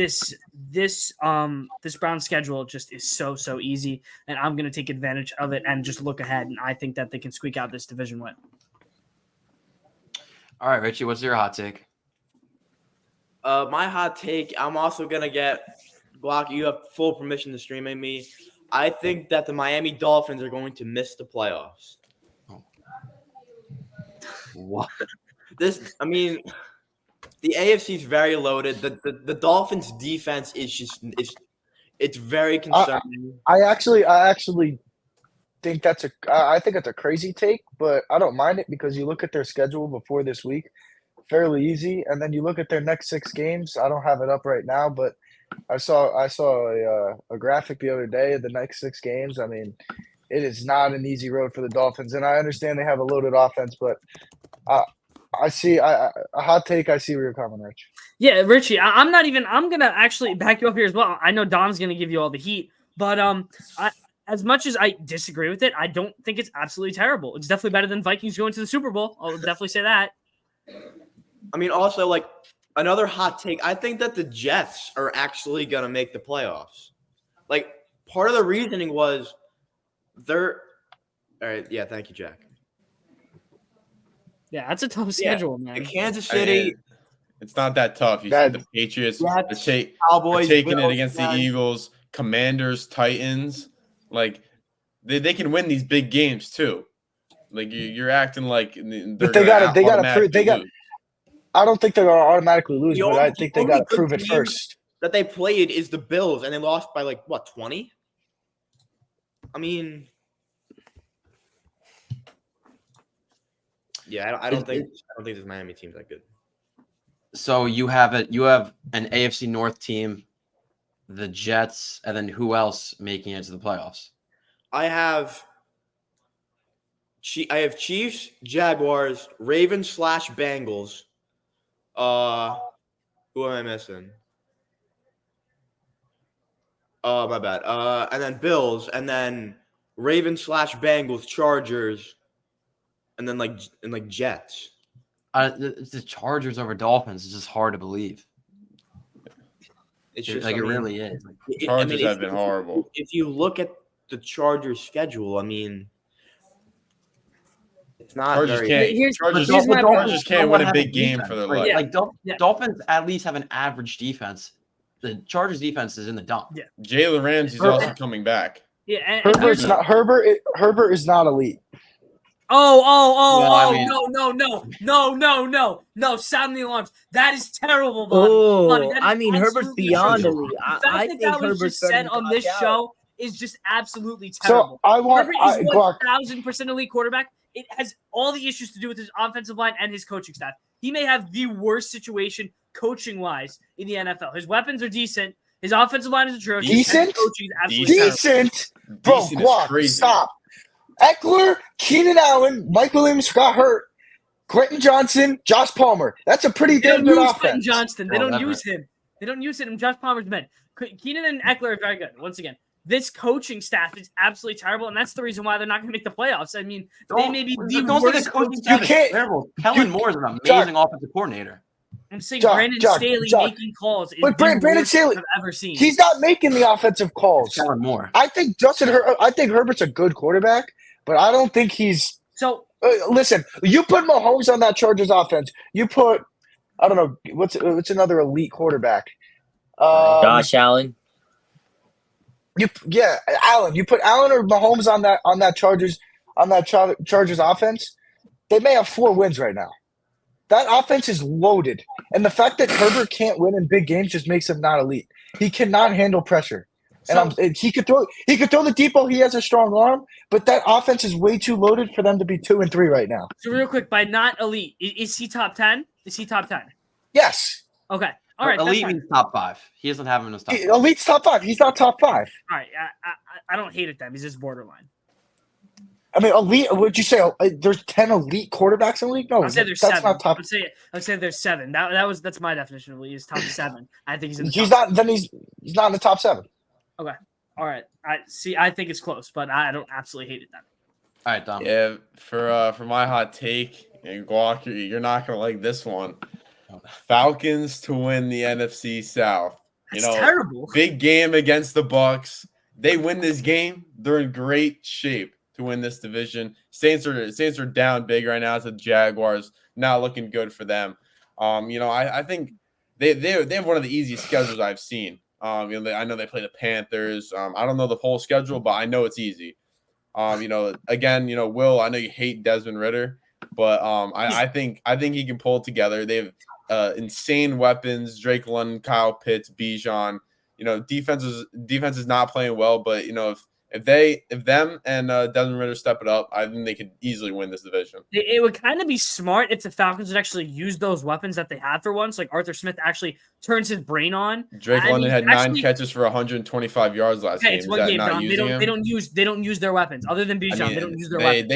Brown schedule just is so easy, and I'm gonna take advantage of it and just look ahead. And I think that they can squeak out this division win. All right, Richie, what's your hot take? My hot take, I'm also going to get – Glock, you have full permission to stream at me. I think that the Miami Dolphins are going to miss the playoffs. What? The AFC is very loaded. The Dolphins' defense it's very concerning. I actually think I think it's a crazy take, but I don't mind it because you look at their schedule before this week. Fairly easy, and then you look at their next 6 games. I don't have it up right now, but I saw a graphic the other day of the next 6 games. I mean, it is not an easy road for the Dolphins, and I understand they have a loaded offense, but I see a hot take. I see where you're coming, Rich. Yeah, Richie, I'm gonna actually back you up here as well. I know Dom's gonna give you all the heat, but as much as I disagree with it, I don't think it's absolutely terrible. It's definitely better than Vikings going to the Super Bowl. I'll definitely say that. I mean, also, another hot take, I think that the Jets are actually going to make the playoffs. Part of the reasoning was they're – all right, yeah, thank you, Jack. Yeah, that's a tough schedule, man. The Kansas City – it's not that tough. You see the Patriots, Cowboys, taking it against the Eagles, Commanders, Titans. They can win these big games, too. You're acting like but they got to I don't think they're going to automatically lose, but I think they got to prove it first. That they played is the Bills, and they lost by 20? I mean, yeah, I don't think this Miami team's that good. So you have an AFC North team, the Jets, and then who else making it to the playoffs? I have Chiefs, Jaguars, Ravens / Bengals. Who am I missing? Oh, my bad. And then Bills, and then Ravens / Bengals, Chargers, and then Jets. It's the Chargers over Dolphins. It's just hard to believe. It's just it really is. Chargers have been horrible. If you look at the Chargers' schedule, I mean, it's not Chargers very. Chargers can't win a big game for their life. Dolphins at least have an average defense. The Chargers' defense is in the dump. Yeah. Jalen Ramsey's also coming back. Yeah, and Herbert is not elite. No, sound the alarms. That is terrible, Bonnie. I mean, Herbert's beyond elite. I think that was just said on this show is just absolutely terrible. So Herbert is 1,000% elite quarterback. It has all the issues to do with his offensive line and his coaching staff. He may have the worst situation coaching-wise in the NFL. His weapons are decent. His offensive line is atrocious. Decent? Coaching is absolutely decent? Bro, Guac, stop. Eckler, Keenan Allen, Mike Williams got hurt. Quentin Johnson, Josh Palmer. That's a pretty damn good offense. Quentin Johnston. They don't use him. They don't use him. Josh Palmer's men. Keenan and Eckler are very good. Once again, this coaching staff is absolutely terrible, and that's the reason why they're not going to make the playoffs. I mean, they may be the worst coaching staff. Terrible. Kellen Moore is an amazing offensive coordinator. I'm saying Brandon Staley making calls is Brandon Staley, I've ever seen. He's not making the offensive calls. Kellen Moore. I think Herbert's a good quarterback, but I don't think he's So Listen, you put Mahomes on that Chargers offense. You put, I don't know, what's another elite quarterback? Josh Allen. Allen. You put Allen or Mahomes on that Chargers offense. They may have 4 wins right now. That offense is loaded, and the fact that Herbert can't win in big games just makes him not elite. He cannot handle pressure, and he could throw the deep ball. He has a strong arm, but that offense is way too loaded for them to be 2-3 right now. So real quick, by not elite, is he top 10? Is he top 10? Yes, Okay. All right. Elite means top 5. He doesn't have him in his top 5. elite's top 5. He's not top 5. All right. I don't hate it then. He's just borderline. I mean, elite. Would you say there's 10 elite quarterbacks in the league? No, I'd say there's that's 7. not top. I'd say there's 7. That's my definition of elite. Is top 7. I think he's in the He's top. not. Then he's not in the top 7. Okay. All right. I think it's close, but I don't absolutely hate it then. All right, Dom. Yeah, for my hot take, and Guac, you're not gonna like this one. Falcons to win the NFC South. That's terrible. Big game against the Bucks. They win this game, they're in great shape to win this division. Saints are down big right now to the Jaguars. Not looking good for them. I think they have one of the easiest schedules I've seen. I know they play the Panthers. I don't know the whole schedule, but I know it's easy. Again, Will, I know you hate Desmond Ritter, but I think he can pull it together. They have insane weapons: Drake London, Kyle Pitts, Bijan. Defense is not playing well, but if them and Desmond Ritter step it up, I think they could easily win this division. It would kind of be smart if the Falcons would actually use those weapons that they have for once. Like Arthur Smith actually turns his brain on. Drake London had 9 catches for 125 yards last game. It's one game. They don't use their weapons other than Bijan. They don't use their weapons.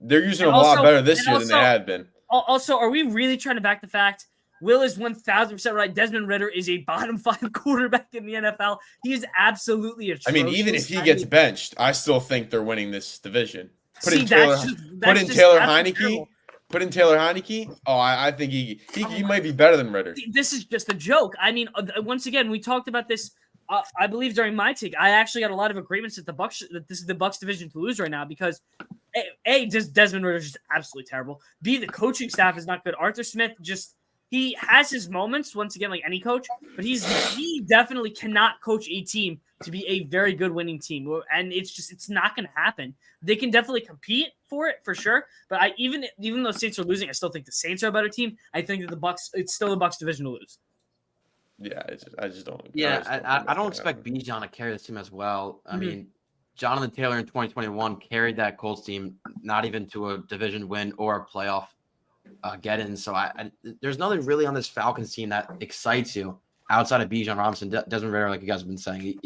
They're using them a lot better this year than they have been. Also, are we really trying to back the fact Will is 1,000% right? Desmond Ritter is a bottom 5 quarterback in the NFL. He is absolutely atrocious. I mean, even if he gets benched, I still think they're winning this division. Put in Taylor Heineke. Oh, I think he might be better than Ritter. This is just a joke. I mean, once again, we talked about this. I believe during my take, I actually got a lot of agreements that this is the Bucs division to lose right now because Desmond Ritter is just absolutely terrible. B, the coaching staff is not good. Arthur Smith he has his moments, once again, like any coach, but he definitely cannot coach a team to be a very good winning team. And it's not going to happen. They can definitely compete for it, for sure. But even though Saints are losing, I still think the Saints are a better team. I think that the Bucs, it's still the Bucs division to lose. Yeah, I just don't. Yeah, I don't expect Bijan to carry this team as well. I mean, Jonathan Taylor in 2021 carried that Colts team not even to a division win or a playoff get in. So there's nothing really on this Falcons team that excites you outside of Bijan Robinson. Desmond Ritter, like you guys have been saying.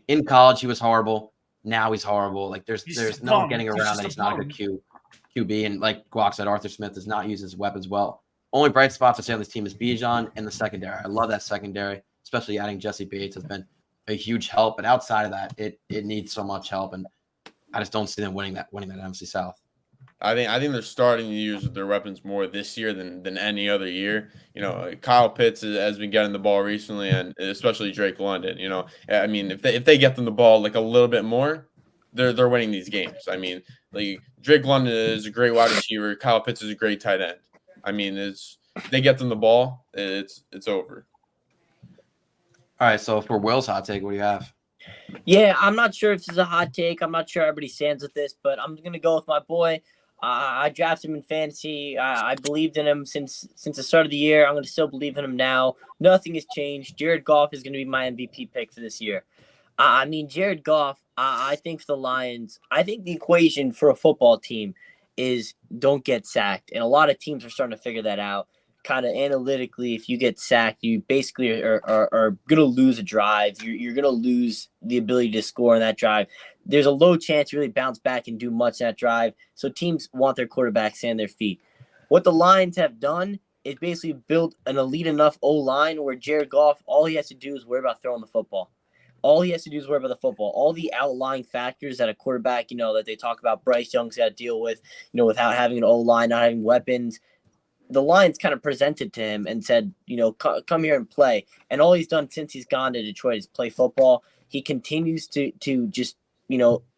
In college he was horrible. Now he's horrible. Like there's no getting around that he's not a good QB. And like Guac said, Arthur Smith does not use his weapons well. Only bright spots I say on this team is Bijan and the secondary. I love that secondary, especially adding Jesse Bates has been a huge help. But outside of that, it needs so much help, and I just don't see them winning that NFC South. I think they're starting to use their weapons more this year than any other year. Kyle Pitts has been getting the ball recently, and especially Drake London. I mean, if they get them the ball like a little bit more, they're winning these games. I mean, like Drake London is a great wide receiver. Kyle Pitts is a great tight end. I mean, if they get them the ball, it's over. All right, so for Will's hot take, what do you have? Yeah, I'm not sure if this is a hot take. I'm not sure everybody stands with this, but I'm going to go with my boy. I drafted him in fantasy. I believed in him since the start of the year. I'm going to still believe in him now. Nothing has changed. Jared Goff is going to be my MVP pick for this year. Jared Goff, I think for the Lions, I think the equation for a football team is don't get sacked. And a lot of teams are starting to figure that out. Kind of analytically, if you get sacked, you basically are going to lose a drive. You're going to lose the ability to score in that drive. There's a low chance you really bounce back and do much in that drive. So teams want their quarterback to stand on their feet. What the Lions have done is basically built an elite enough O-line where Jared Goff, all he has to do is worry about throwing the football. All he has to do is worry about the football. All the outlying factors that a quarterback, that they talk about Bryce Young's got to deal with, without having an O-line, not having weapons. The Lions kind of presented to him and said, come here and play. And all he's done since he's gone to Detroit is play football. He continues to just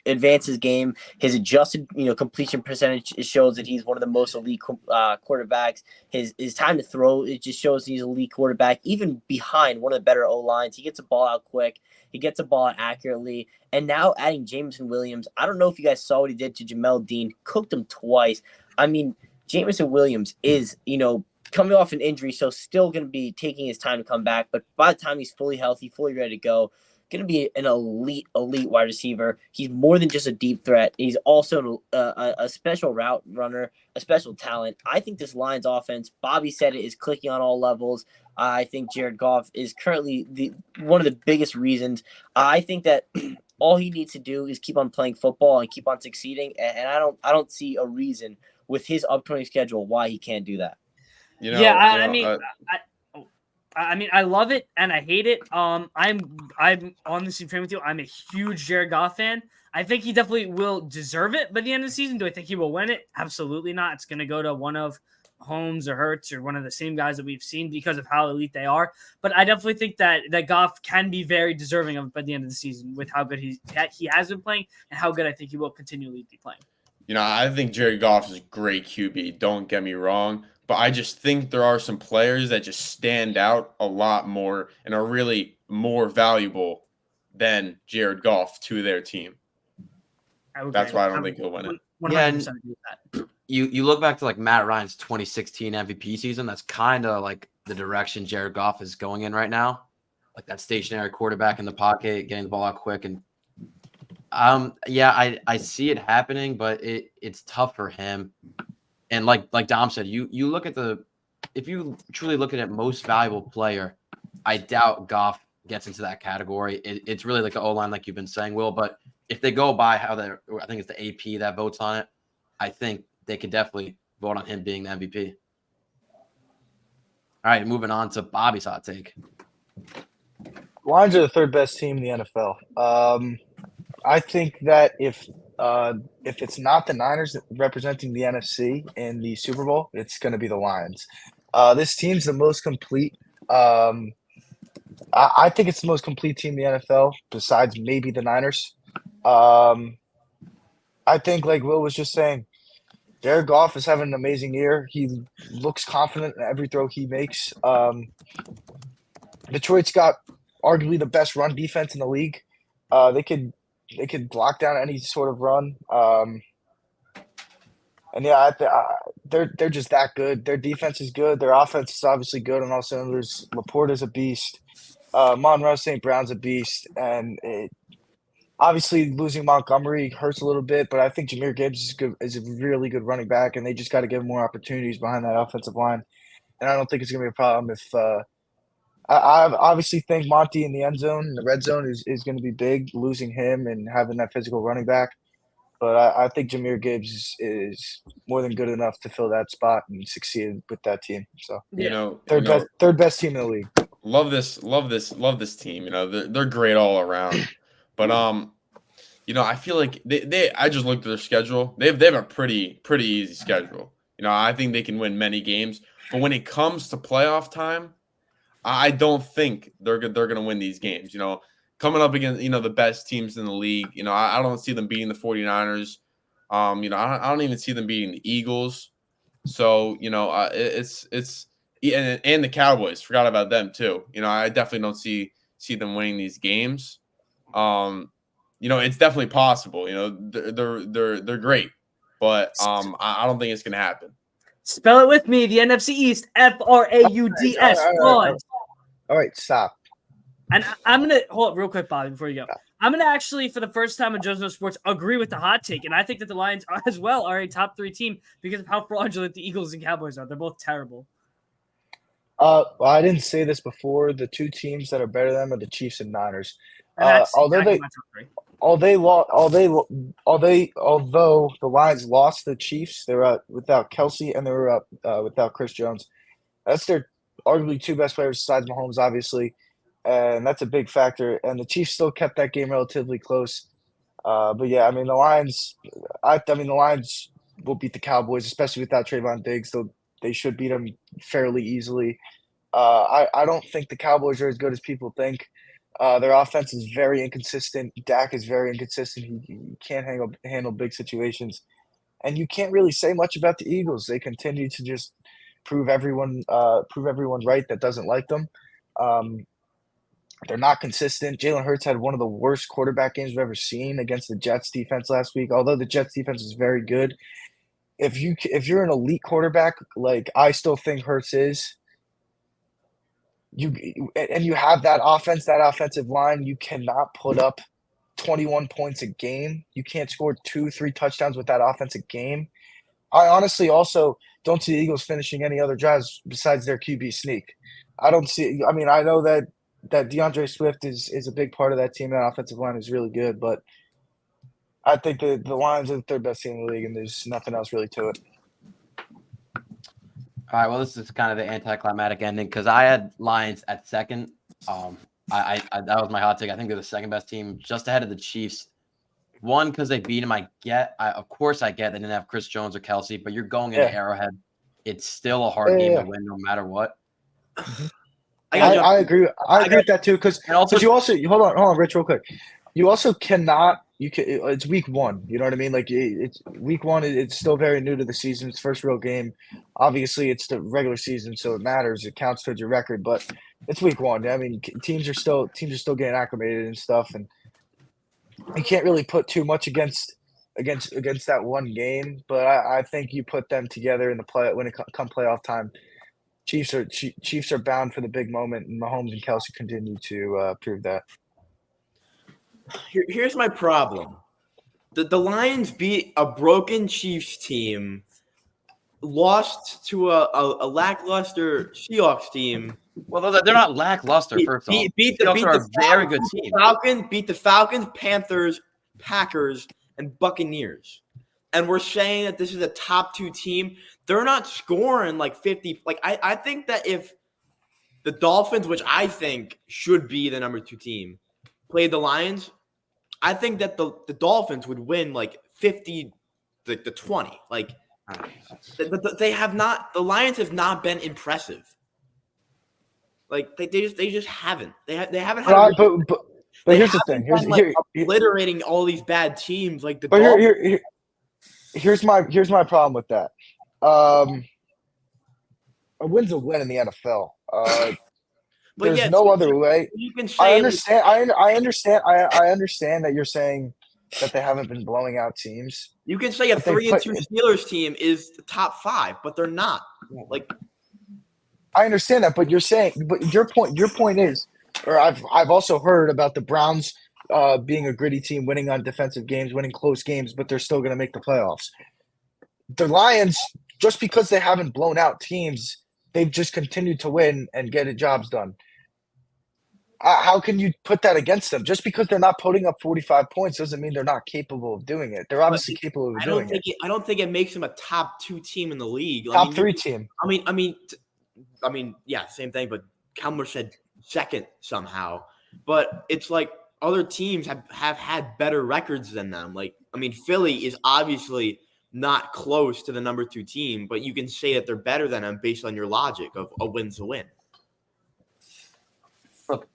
advance his game. His adjusted, completion percentage shows that he's one of the most elite quarterbacks. His time to throw, it just shows he's an elite quarterback, even behind one of the better O-lines. He gets the ball out quick. He gets the ball out accurately. And now adding Jameson Williams, I don't know if you guys saw what he did to Jamel Dean. Cooked him twice. I mean, Jameson Williams is, coming off an injury, so still going to be taking his time to come back. But by the time he's fully healthy, fully ready to go, going to be an elite wide receiver. He's more than just a deep threat. He's also a special route runner, a special talent. I think this Lions offense, Bobby said it, is clicking on all levels. I think Jared Goff is currently one of the biggest reasons. I think that all he needs to do is keep on playing football and keep on succeeding. And I don't see a reason with his upcoming schedule why he can't do that. I mean, I love it and I hate it. I'm on the same train with you. I'm a huge Jared Goff fan. I think he definitely will deserve it by the end of the season. Do I think he will win it? Absolutely not. It's going to go to one of Holmes or Hurts or one of the same guys that we've seen because of how elite they are. But I definitely think that Goff can be very deserving of it by the end of the season with how good he has been playing and how good I think he will continually be playing. I think Jared Goff is a great QB. Don't get me wrong. But I just think there are some players that just stand out a lot more and are really more valuable than Jared Goff to their team. That's why I don't think he'll win it. 100% agree with that. You look back to like Matt Ryan's 2016 MVP season. That's kind of like the direction Jared Goff is going in right now. Like that stationary quarterback in the pocket, getting the ball out quick. And I see it happening, but it's tough for him. And like Dom said, you look at if you truly look at it, most valuable player, I doubt Goff gets into that category. It's really like the O-line, like you've been saying, Will. I think it's the AP that votes on it. I think they could definitely vote on him being the MVP. All right, moving on to Bobby's hot take. Lions are the third best team in the NFL. I think that if it's not the Niners representing the NFC in the Super Bowl, it's going to be the Lions. This team's the most complete. I think it's the most complete team in the NFL, besides maybe the Niners. I think, like Will was just saying, Jared Goff is having an amazing year. He looks confident in every throw he makes. Detroit's got arguably the best run defense in the league. They could block down any sort of run. They're just that good. Their defense is good. Their offense is obviously good on all cylinders. Laporta's a beast. Monroe St. Brown's a beast. And obviously losing Montgomery hurts a little bit, but I think Jahmyr Gibbs is a really good running back, and they just got to give him more opportunities behind that offensive line. And I don't think it's going to be a problem if I obviously think Monty in the end zone, in the red zone, is going to be big, losing him and having that physical running back. But I think Jahmyr Gibbs is more than good enough to fill that spot and succeed with that team. So third best team in the league. Love this team. They're great all around. But I feel like I just looked at their schedule. They have a pretty easy schedule. I think they can win many games. But when it comes to playoff time, I don't think they're going to win these games. Coming up against, the best teams in the league, I don't see them beating the 49ers. I don't even see them beating the Eagles. So, it's and the Cowboys, forgot about them too. I definitely don't see them winning these games. It's definitely possible. They're great, but I don't think it's going to happen. Spell it with me. The NFC East, Frauds. All right, stop. And I'm going to hold up real quick, Bobby, before you go. I'm going to actually, for the first time in JoJo Sports, agree with the hot take. And I think that the Lions as well are a top 3 team because of how fraudulent the Eagles and Cowboys are. They're both terrible. Well, I didn't say this before. The 2 teams that are better than them are the Chiefs and Niners. Although the Lions lost the Chiefs, they were without Kelsey and they were without Chris Jones. That's their arguably 2 best players besides Mahomes, obviously, and that's a big factor. And the Chiefs still kept that game relatively close. But yeah, I mean the Lions. The Lions will beat the Cowboys, especially without Trayvon Diggs. They should beat them fairly easily. I don't think the Cowboys are as good as people think. Their offense is very inconsistent. Dak is very inconsistent. He can't handle big situations. And you can't really say much about the Eagles. They continue to just prove everyone right that doesn't like them. They're not consistent. Jalen Hurts had one of the worst quarterback games we've ever seen against the Jets defense last week. Although the Jets defense is very good, if you're an elite quarterback like I still think Hurts is, you have that offensive line, you cannot put up 21 points a game. You can't score 2-3 touchdowns with that offensive game. I honestly also don't see the Eagles finishing any other drives besides their QB sneak. I don't see. I mean, I know that DeAndre Swift is a big part of that team. That offensive line is really good, but I think the Lions are the third best team in the league, and there's nothing else really to it. All right, well, this is kind of the anticlimactic ending because I had Lions at second. I that was my hot take. I think they're the second best team, just ahead of the Chiefs. One, because they beat them. Of course I get they didn't have Chris Jones or Kelsey, but you're going into Arrowhead. It's still a hard game to win no matter what. I agree. I agree with that too. Because you also hold on, Rich, real quick. You also cannot. It's week one. You know what I mean? Like it's week one. It's still very new to the season. It's first real game. Obviously, it's the regular season, so it matters. It counts towards your record, but it's week one. I mean, teams are still getting acclimated and stuff, and you can't really put too much against that one game. But I think you put them together in the play when it come playoff time. Chiefs are bound for the big moment, and Mahomes and Kelsey continue to prove that. Here's my problem. The Lions beat a broken Chiefs team, lost to a lackluster Seahawks team. Well, they're not lackluster, first of all. Beat Seahawks are a very good team. Beat the Falcons, Panthers, Packers, and Buccaneers. And we're saying that this is a top 2 team. They're not scoring like 50. Like I think that if the Dolphins, which I think should be the number 2 team, played the Lions, I think that the Dolphins would win like 50 the 20. Like the Lions have not been impressive. Like they just haven't. They haven't had. But here's the thing. Here's obliterating all these bad teams like the. But here's my problem with that. A win's a win in the NFL. There's no other way. You can say I understand. I understand that you're saying that they haven't been blowing out teams. You can say a 3-2 Steelers team is the top 5, but they're not. Like I understand that, but your point is, or I've also heard about the Browns being a gritty team, winning on defensive games, winning close games, but they're still going to make the playoffs. The Lions, just because they haven't blown out teams, they've just continued to win and get jobs done. How can you put that against them? Just because they're not putting up 45 points doesn't mean they're not capable of doing it. They're obviously capable of doing it. I don't think it makes them a top 2 team in the league. Top 3 team. I mean, yeah, same thing. But Kelmer said second somehow. But it's like other teams have had better records than them. Like, I mean, Philly is obviously not close to the number 2 team, but you can say that they're better than them based on your logic of a win's a win. Look,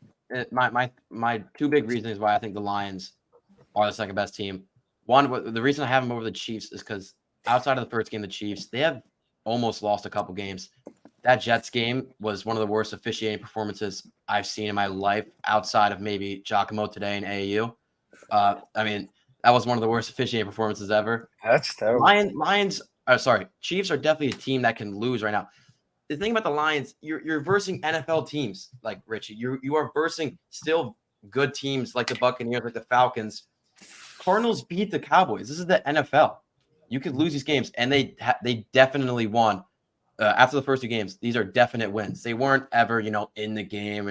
my 2 big reasons why I think the Lions are the second best team. One, the reason I have them over the Chiefs is because outside of the first game, the Chiefs, they have almost lost a couple games. That Jets game was one of the worst officiating performances I've seen in my life outside of maybe Giacomo today in AAU. I mean, that was one of the worst officiating performances ever. That's terrible. Chiefs are definitely a team that can lose right now. The thing about the Lions, you're versing NFL teams like Richie. You are versing still good teams like the Buccaneers, like the Falcons. Cardinals beat the Cowboys. This is the NFL. You could lose these games, and they definitely won. After the first 2 games, these are definite wins. They weren't ever, in the game.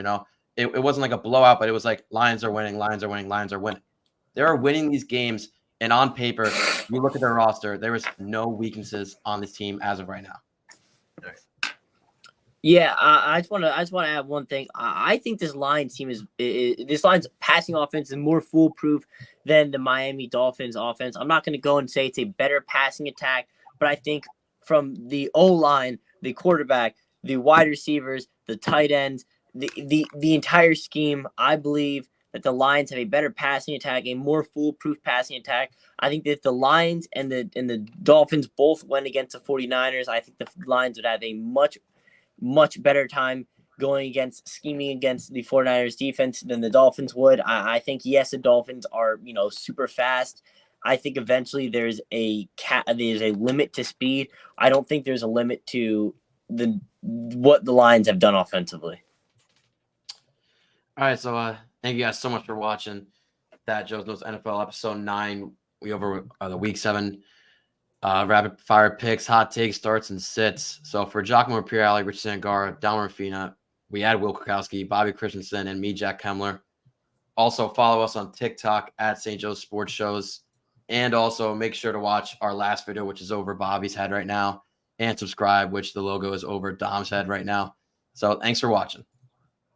It wasn't like a blowout, but it was like Lions are winning. They are winning these games, and on paper, you look at their roster. There is no weaknesses on this team as of right now. Yeah, I just want to add one thing. I think this Lions team this Lions passing offense is more foolproof than the Miami Dolphins offense. I'm not going to go and say it's a better passing attack, but I think from the O-line, the quarterback, the wide receivers, the tight ends, the entire scheme, I believe that the Lions have a better passing attack, a more foolproof passing attack. I think that if the Lions and the Dolphins both went against the 49ers, I think the Lions would have a much better time going against scheming against the 49ers defense than the Dolphins would. I think, yes, the Dolphins are, super fast. I think eventually there's a limit to speed. I don't think there's a limit to what the Lions have done offensively. All right, so thank you guys so much for watching that Joe's Notes NFL episode 9. We over the week 7 rapid fire picks, hot takes, starts, and sits. So for Giacomo Pirelli, Rich Sangara, Dalmer Fina, we had Will Kukowski, Bobby Christensen, and me, Jack Kemler. Also follow us on TikTok at St. Joe's Sports Shows. And also make sure to watch our last video, which is over Bobby's head right now, and subscribe, which the logo is over Dom's head right now. So thanks for watching.